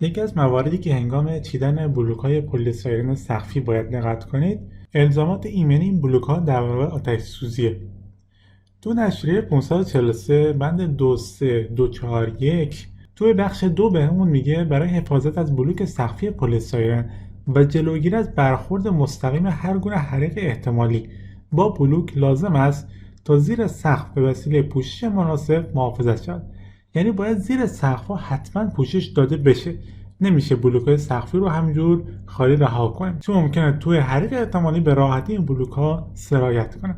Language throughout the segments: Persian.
یکی از مواردی که هنگام چیدن بلوک‌های پلی‌استیرن سقفی باید دقت کنید، الزامات ایمنی این بلوک‌ها در برابر آتش‌سوزیه. تو نشریه 543 بند 23241 توی بخش 2 بهمون میگه برای حفاظت از بلوک سقفی پلی‌استیرن و جلوگیری از برخورد مستقیم هر گونه حریق احتمالی با بلوک لازم است تا زیر سقف به وسیله پوشش مناسب محافظت شود. یعنی باید زیر سقف‌ها حتما پوشش داده بشه. نمیشه بلوک‌های سقفی رو همینجور خالی رها کنیم، چون ممکنه توی حریق احتمالی به راحتی این بلوک‌ها سرایت کنه.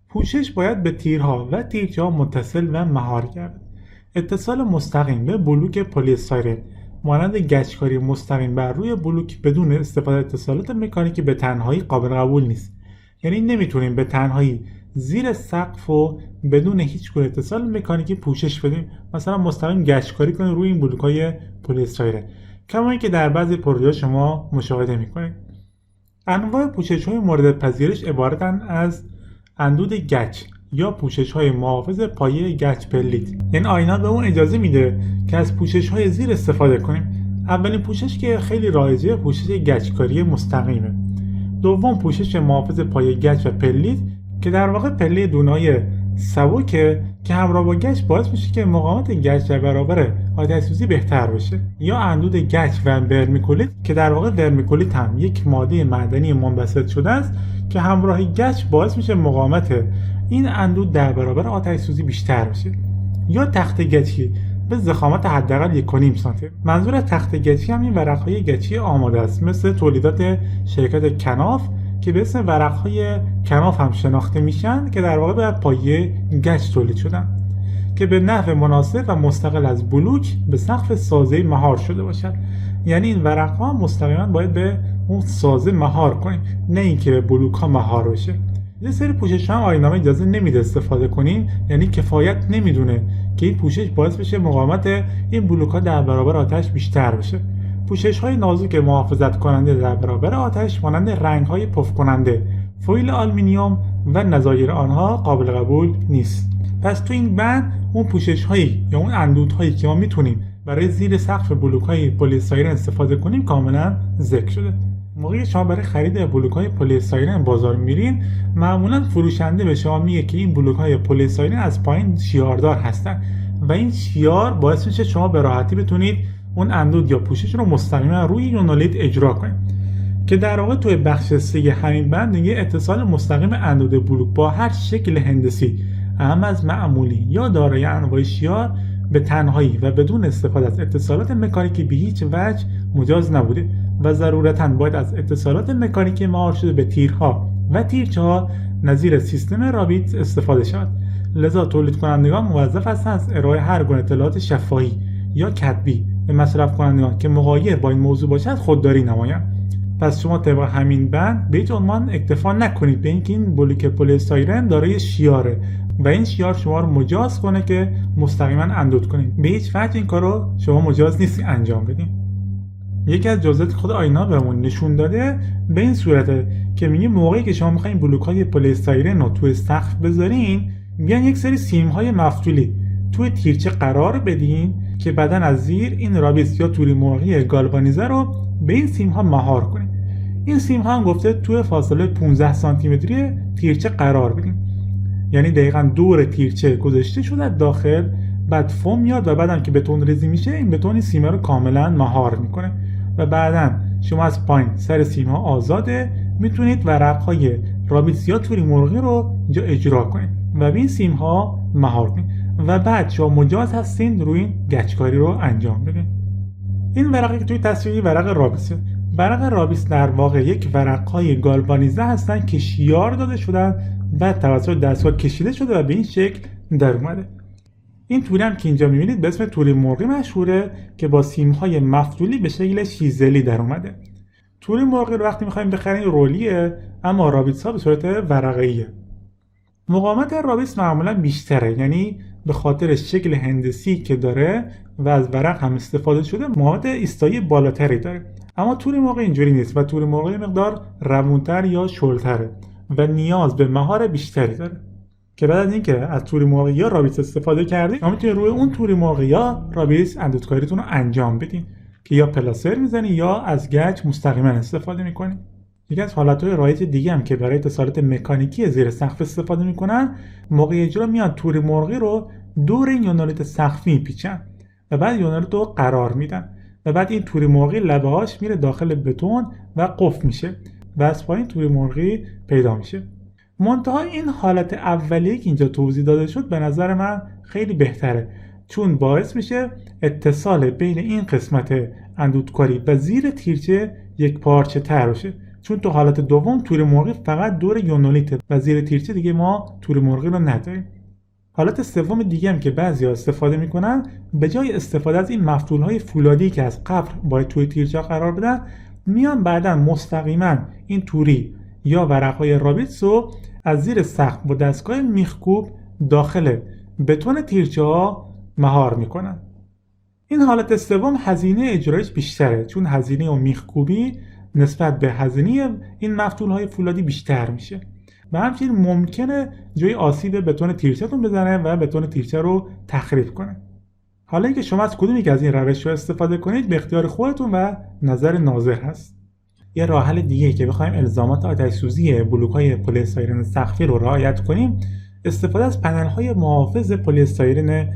پوشش باید به تیرها و تیرچه‌ها متصل و مهار گردد. اتصال مستقیم به بلوک پلی‌استیرن مانند گچ‌کاری مستقیم بر روی بلوک بدون استفاده اتصالات مکانیکی به تنهایی قابل قبول نیست. یعنی نمیتونیم به تنهایی زیر سقف و بدون هیچ گونه اتصال مکانیکی پوشش بدیم، مثلا مستقیم گچ‌کاری کنیم روی این بلوک‌های پلی‌استیرن، کما اینکه در بعضی پروژه‌ها شما مشاهده می‌کنید. انواع پوشش‌های مورد پذیرش عبارتند از اندود گچ یا پوشش‌های محافظ پایه گچ پلیت. یعنی آینا به اون اجازه میده که از پوشش‌های زیر استفاده کنیم. اولین پوشش که خیلی رایجه پوشش گچ‌کاری مستقیمه. دوم پوشش محافظ پایه گچ و پلیت که در واقع پله دونای سبکه که همراه با گچ باعث میشه که مقاومت گچ در برابر آتش‌سوزی بهتر بشه. یا اندود گچ و ورمیکولیت که در واقع ورمیکولیت هم یک ماده معدنی منبسط شده است که همراه گچ باعث میشه مقاومت این اندود در برابر آتش‌سوزی بیشتر بشه. یا تخته گچی به ضخامت حداقل 1.5 سانتی. منظور از تخته گچی هم این ورق‌های گچی آماده است، مثل تولیدات شرکت کناف که به اسم ورق‌های کناف هم شناخته میشن، که در واقع بر پایه گچ تولید شدن که به نحو مناسب و مستقل از بلوک به سقف سازه مهار شده باشد. یعنی این ورق‌ها مستقیما باید به اون سازه مهار کنیم، نه اینکه به بلوک‌ها مهار بشه. یه سری پوشش هم آیین‌نامه اجازه نمیده استفاده کنیم، یعنی کفایت نمیدونه که این پوشش باعث بشه مقاومت این بلوک‌ها در برابر آتش بیشتر بشه. پوشش‌های نازک محافظت کننده در برابر آتش مانند رنگ‌های پف کننده، فویل آلومینیوم و نظایر آنها قابل قبول نیست. پس تو این بند اون پوشش‌هایی یا اون اندودهایی که ما میتونیم برای زیر سقف بلوک‌های پلی‌استیرن استفاده کنیم کاملا ذکر شده. موقعی شما برای خرید بلوک‌های پلی‌استیرن بازار میرین، معمولا فروشنده به شما میگه که این بلوک‌های پلی‌استیرن از پایین شیاردار هستن و این شیار باعث میشه شما به راحتی بتونید اون اندود یا پوشش رو مستقیما روی یونولیت اجرا کنید. که در واقع توی بخش 3 همین بند میگه اتصال مستقیم اندود بلوک با هر شکل هندسی اهم از معمولی یا دارای انواع شیار به تنهایی و بدون استفاده از اتصالات مکانیکی به هیچ وجه مجاز نبوده و ضرورتاً باید از اتصالات مکانیکی مهار شده به تیرها و تیرچه‌ها نظیر سیستم رابیت استفاده شود. لذا تولید کنندگان موظف هستند از ارائه هر گونه اطلاعات شفاهی یا کتبی به مصرف کنندگان که مغایر با این موضوع باشد خودداری نمایند. پس شما طبق همین بند به هیچ عنوان اکتفا نکنید به اینکه این بلوک پلی‌استیرن دارای شیاره و این شیار شما رو مجاز کنه که مستقیما اندود کنید. به هیچ وجه این کارو شما مجاز نیستی انجام بدین. یکی از جزئیاتی خود آینا بهمون نشون داده به این صورته که میگه موقعی که شما میخواین بلوک‌های پلی‌استیرن رو توی سقف بذارین، بیان یک سری سیم‌های مفتولی توی تیرچه قرار بدین که بعداً از زیر این رابیس یا توری مرغی گالوانیزه رو به این سیم‌ها مهار کنید. این سیم‌ها هم گفته توی فاصله 15 سانتی متری تیرچه قرار بدین. یعنی دقیقاً دور تیرچه گذاشته شده داخل، بعد فوم میاد و بعدم که بتون ریزی میشه این بتون این سیمه رو کاملا مهار میکنه و بعداً شما از پایین سر سیم‌ها آزاده میتونید ورق‌های رابیس یا توری مرغی رو اینجا اجرا کنید و به این سیم‌ها مهار کنید و بعد شما مجاز هستین روی این گچ‌کاری رو انجام بدین. این ورقی که توی تصویر ورق رابیسه. ورق رابیس در واقع یک ورق‌های گالوانیزه هستن که شیار داده شدن و توسط دستگاه کشیده شده و به این شکل در اومده. این توری هم که اینجا می‌بینید به اسم توری مرغی مشهوره که با سیم‌های مفتولی به شکل شیزلی در اومده. توری مرغی رو وقتی می‌خوایم بخرین رولیه، اما رابیس‌ها به صورت ورقه‌ایه. مقاومت رابیس معمولا بیشتره، یعنی به خاطر شکل هندسی که داره و از ورق هم استفاده شده مقاومت ایستایی بالاتری داره. اما توری مرغی اینجوری نیست و توری مرغی مقدار روونتر یا شلتره و نیاز به مهار بیشتری داره که بعد از اینکه از توری مرغی یا رابیس استفاده کردید شما میتونید روی اون توری مرغی یا رابیس اندودکاریتون رو انجام بدین. که یا پلاسر میزنی یا از گچ مستقیما استفاده میکنی. یکی از حالتهای رایج دیگه هم که برای اتصالات مکانیکی زیر سقف استفاده میکنن، موقع اجرا میان تور مرغی رو دور این یونالیت سقفی میپیچن و بعد یونالیت رو قرار میدن و بعد این تور مرغی لبه‌هاش میره داخل بتون و قفل میشه و از پایین تور مرغی پیدا میشه. منتها این حالت اولیه که اینجا توضیح داده شد به نظر من خیلی بهتره، چون باعث میشه اتصال بین این قسمت اندودکاری و زیر تیرچه یک پارچه تر بشه، چون تو حالت دوم تور مرغی فقط دور یونالیت و زیر تیرچه دیگه ما تور مرغی رو نداریم. حالت سوم دیگه هم که بعضیا استفاده میکنن، به جای استفاده از این مفتولهای فولادی که از قبل باید توی تیرچه قرار بدن، میان بعداً مستقیما این توری یا ورقهای رابیتس رو از زیر سقف با دستگاه میخکوب داخل بتون تیرچه ها مهار میکنن. این حالت سوم هزینه اجرایش بیشتره، چون هزینه و میخکوبی نسبت به هزینه این مفتولهای فولادی بیشتر میشه و همچنین ممکنه جای آسیب بتون تیرچه‌تون بزنه و بتون تیرچه رو تخریب کنه. حالا اینکه شما از کدوم یک از این روش‌ها استفاده کنید به اختیار خودتون و نظر ناظر هست. یه راه حل دیگه که بخوایم الزامات آتش‌سوزی بلوک‌های پلی استیرن سقفی رو رعایت کنیم، استفاده از پنل‌های محافظ پلی استیرن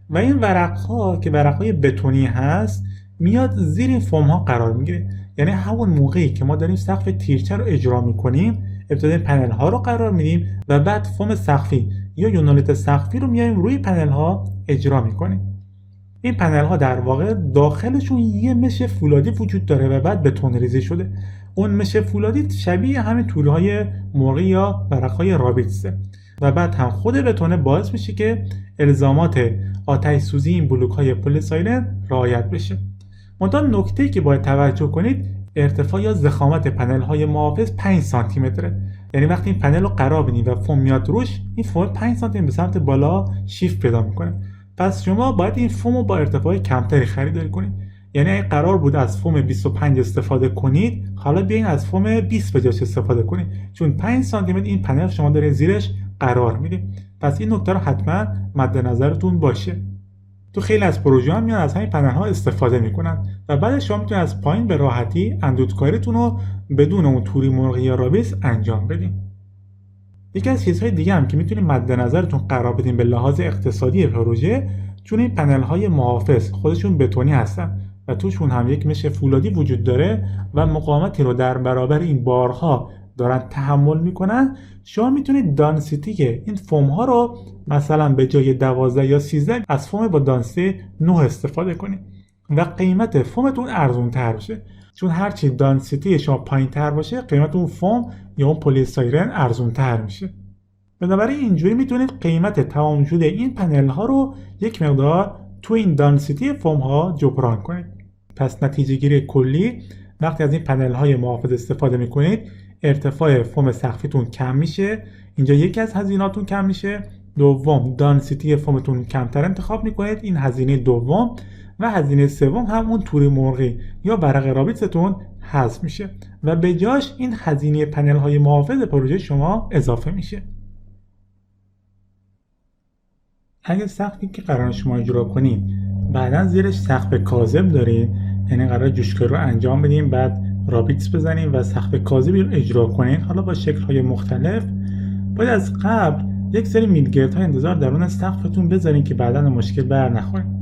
و این ورق‌ها که ورق‌های بتونی هست میاد زیر این فوم‌ها قرار میگیره. یعنی همون موقعی که ما داریم سقف تیرچه رو اجرا می‌کنیم، ابتدا پنل‌ها رو قرار میدیم و بعد فوم سقفی یا یونالیت سقفی رو میایم روی پنل‌ها اجرا می‌کنیم. این پنل ها در واقع داخلشون یه مش فولادی وجود داره و بعد بتون ریزی شده. اون مش فولادی شبیه همین تورهای مرغی یا ورقهای رابیتسه و بعد هم خود بتونه باعث میشه که الزامات آتش سوزی این بلوک های پلی سایلن رعایت بشه. منتها نکته‌ای که باید توجه کنید، ارتفاع یا ضخامت پنل های محافظ 5 سانتی متره. یعنی وقتی این پنل رو قرار بدیم و فوم میاد روش، این فوم 5 سانتی متر به سمت بالا شیفت پیدا میکنه. پس شما باید این فوم رو با ارتفاع کمتری خریداری کنید. یعنی اگه قرار بود از فوم 25 استفاده کنید، حالا بیاین از فوم 20 به جاش استفاده کنید، چون 5 سانتی متر این پنل شما داره زیرش قرار میده. پس این نکته رو حتما مد نظرتون باشه. تو خیلی از پروژه ها میان از همین پنل ها استفاده میکنن و بعد شما میتونید از پایین به راحتی اندودکاریتون رو بدون اون توری مرغی یا رابیس انجام بدین. یکی از چیزهای دیگه هم که میتونید مد نظرتون قرار بدین به لحاظ اقتصادی پروژه، چون این پنل های محافظ خودشون بتونی هستن و توشون هم یک مش فولادی وجود داره و مقاومتی رو در برابر این بارها دارن تحمل میکنن، شما میتونید دانسیتی این فوم ها رو مثلا به جای 12 یا 13 از فوم با دانسیتی 9 استفاده کنید و قیمت فومتون ارزون تر بشه، چون هرچی دانسیتی شما پایین تر باشه قیمت اون فوم یا اون پلی استیرن ارزون تر میشه. بنابراین اینجوری میتونید قیمت تمام شده این پنل ها رو یک مقدار تو این دانسیتی فوم ها جبران کنید. پس نتیجه گیری کلی، وقتی از این پنل های محافظ استفاده میکنید، ارتفاع فوم سقفیتون کم میشه، اینجا یکی از هزینه‌هاتون کم میشه. دوم، دانسیتی فومتون کمتر انتخاب میکنید، این هزینه دوم. و هزینه سوم همون توری مرغی یا ورق رابیتستون حذف میشه و به جاش این هزینه پنل های محافظ پروژه شما اضافه میشه. اگه سقفی که قرار شما اجرا کنید بعدا زیرش سقف کاذب دارید، یعنی قرار جوشکاری رو انجام بدیم بعد رابیتس بزنیم و سقف کاذبی رو اجرا کنید، حالا با شکل های مختلف، باید از قبل یک سری میلگرد های انتظار درون سقفتون بذارین که بعدا مشکل بر نخورید.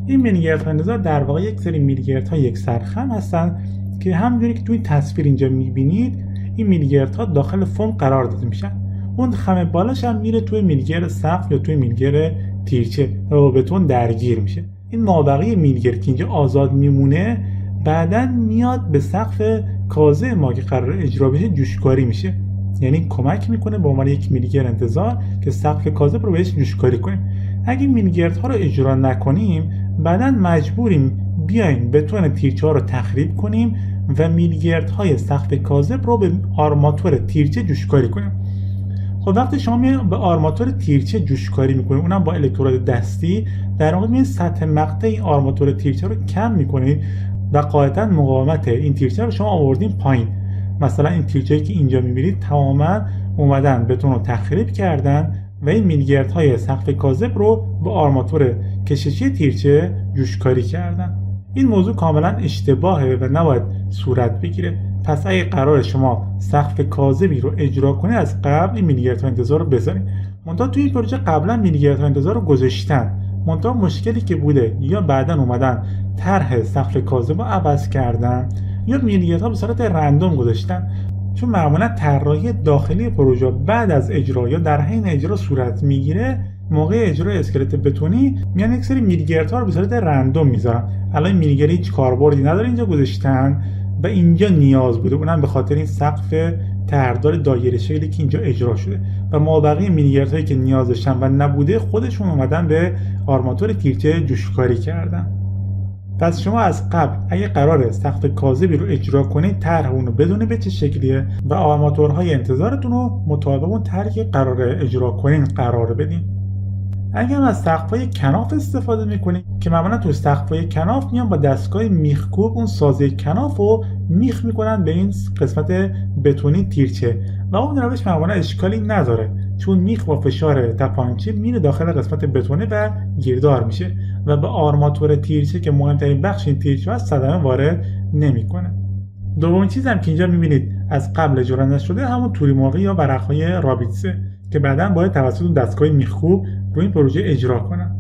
این میلگردها انتظار در واقع یک سری میلگردهای یک سرخم هستن که همونجوری که توی تصویر اینجا میبینید این میلگردها داخل فوم قرار داده میشن. اون خم بالاش هم میره توی میلگرد سقف یا توی میلگرد تیرچه و با بتون درگیر میشه. این مابقی میلگرد که اینجا آزاد میمونه بعدن میاد به سقف کاذب ما که قرار اجرا بشه جوشکاری میشه، یعنی کمک میکنه به عنوان یک میلگرد انتظار که سقف کاذب رو بهش جوشکاری کنیم. اگه میلگردها رو اجرا نکنیم بعداً مجبوریم بیایم بتون تیرچه ها رو تخریب کنیم و میلگردهای سقف کاذب رو به آرماتور تیرچه جوشکاری کنیم. خب وقتی شما میایم به آرماتور تیرچه جوشکاری میکنید، اونم با الکترود دستی، در واقع میایم سطح مقطع این آرماتور تیرچه رو کم میکنید و قاعدتاً مقاومت این تیرچه رو شما آوردین پایین. مثلا این تیرچه‌ای که اینجا میبینید تماما اومدن بتون رو تخریب کردن و این میلگردهای سقف کاذب رو به آرماتور کششی تیرچه جوشکاری کردن. این موضوع کاملا اشتباهه و نباید صورت بگیره. پس اگه قرار شما سقف کاذبی رو اجرا کنید از قبل این میلیگرت انتظار رو بذارید. منتها توی این پروژه قبلا میلیگرت انتظار رو گذاشتن، منتها مشکلی که بوده یا بعدا اومدن طرح سقف کاذب رو عوض کردن یا میلیگرت ها به صورت رندوم گذاشتن. چون معمولا طراحی داخلی پروژه بعد از اجرا یا در حین اجرا صورت میگیره، موقع اجرای اسکلت بتونی میان یک سری میلیگرت ها رو به صورت رندوم میذارن. الان میلیگرت هیچ کاربردی نداره اینجا گذاشتن و اینجا نیاز بوده، اونم به خاطر این سقف طرحدار دایره شکلی که اینجا اجرا شده و مابقی میلیگرت هایی که نیاز داشتن و نبوده خودشون اومدن به آرماتور تیرچه جوشکاری کردن. پس شما از قبل اگه قراره سقف کاذبی رو اجرا کنید طرح اون رو بدونید به چه شکلیه و آرماتورهای انتظارتون رو مطابق اون طرحی که قراره اجرا کنین قرار بدین. اگر از سقف‌های کناف استفاده میکنید که معمولا تو سقف‌های کناف میان با دستگاه میخکوب اون سازه کناف رو میخ میکنن به این قسمت بتونی تیرچه و اون روش معمولا اشکالی نداره، چون میخ با فشار تپانچه میره داخل قسمت بتونه و گیردار میشه و به آرماتور تیرچه که مهمترین بخش این تیرچه هست صدمه وارد نمیکنه. دومین چیز هم که اینجا میبینید از قبل اجرا نشده همون توری مرغی یا ورق‌های رابیتسه که بعداً باید توسط دستگاه میخکوب روی این پروژه اجرا کنن.